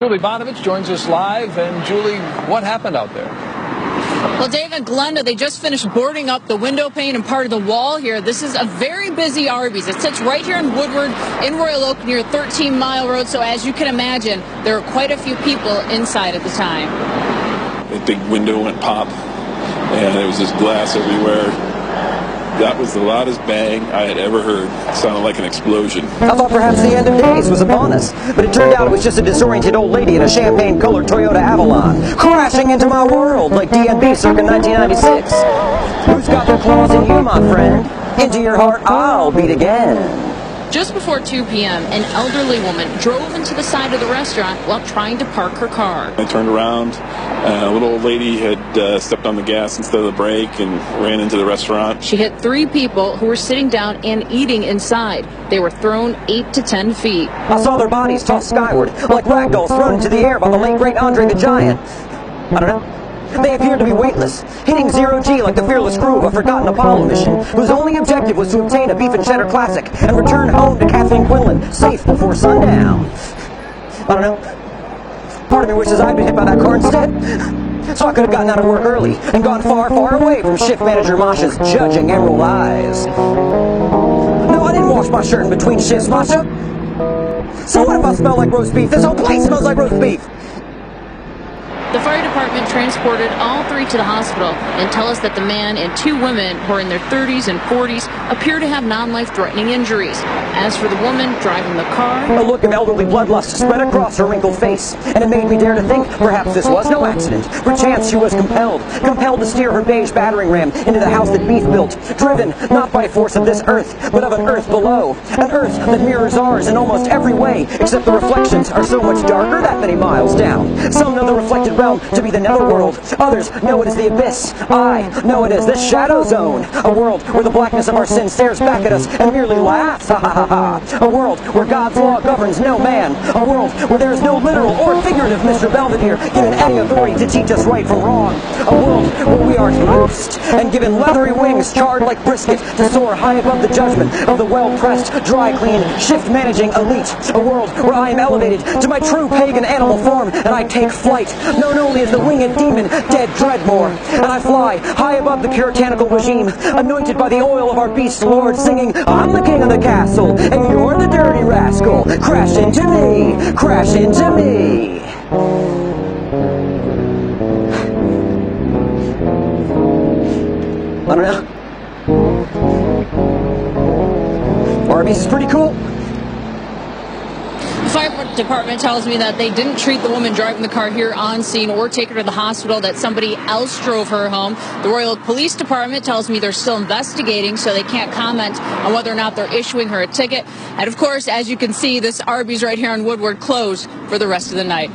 Julie Bonovich joins us live. And Julie, what happened out there? Well, Dave and Glenda, they just finished boarding up the window pane and part of the wall here. This is a very busy Arby's. It sits right here in Woodward in Royal Oak near 13 Mile Road. So as you can imagine, there were quite a few people inside at the time. A big window went pop, and there was just glass everywhere. That was the loudest bang I had ever heard. It sounded like an explosion. I thought perhaps the end of days was upon us, but it turned out it was just a disoriented old lady in a champagne-colored Toyota Avalon, crashing into my world like DNB circa 1996. Who's got their claws in you, my friend? Into your heart I'll beat again. Just before 2 p.m., an elderly woman drove into the side of the restaurant while trying to park her car. I turned around, a little old lady had stepped on the gas instead of the brake and ran into the restaurant. She hit 3 people who were sitting down and eating inside. They were thrown 8 to 10 feet. I saw their bodies tossed skyward, like ragdolls thrown into the air by the late great Andre the Giant. I don't know. They appeared to be weightless, hitting zero-G like the fearless crew of a forgotten Apollo mission, whose only objective was to obtain a beef and cheddar classic and return home to Kathleen Quinlan, safe before sundown. I don't know. Part of me wishes I'd been hit by that car instead, so I could have gotten out of work early and gone far, far away from shift manager Masha's judging emerald eyes. No, I didn't wash my shirt in between shifts, Masha. So what if I smell like roast beef? This whole place smells like roast beef. The fire department transported all 3 to the hospital and tell us that the man and 2 women who are in their 30s and 40s appear to have non-life-threatening injuries. As for the woman driving the car, a look of elderly bloodlust spread across her wrinkled face, and it made me dare to think perhaps this was no accident. Perchance she was compelled to steer her beige battering ram into the house that Beef built, driven not by force of this earth, but of an earth below, an earth that mirrors ours in almost every way, except the reflections are so much darker that many miles down. Some know the reflected realm to be the netherworld. Others know it as the abyss. I know it as the shadow zone. A world where the blackness of our sin stares back at us and merely laughs. Ha ha ha ha. A world where God's law governs no man. A world where there is no literal or figurative Mr. Belvedere given any authority to teach us right from wrong. A world where we are loosed and given leathery wings charred like brisket to soar high above the judgment of the well-pressed, dry-cleaned, shift-managing elite. A world where I am elevated to my true pagan animal form and I take flight, known only as the winged demon, dead Dreadmore. And I fly high above the puritanical regime, anointed by the oil of our beast lord, singing, I'm the king of the castle, and you're the dirty rascal. Crash into me, crash into me. I don't know. Arby's is pretty cool. the fire department tells me that they didn't treat the woman driving the car here on scene or take her to the hospital, that somebody else drove her home. The Royal Oak Police Department tells me they're still investigating, so they can't comment on whether or not they're issuing her a ticket. And of course, as you can see, this Arby's right here on Woodward closed for the rest of the night.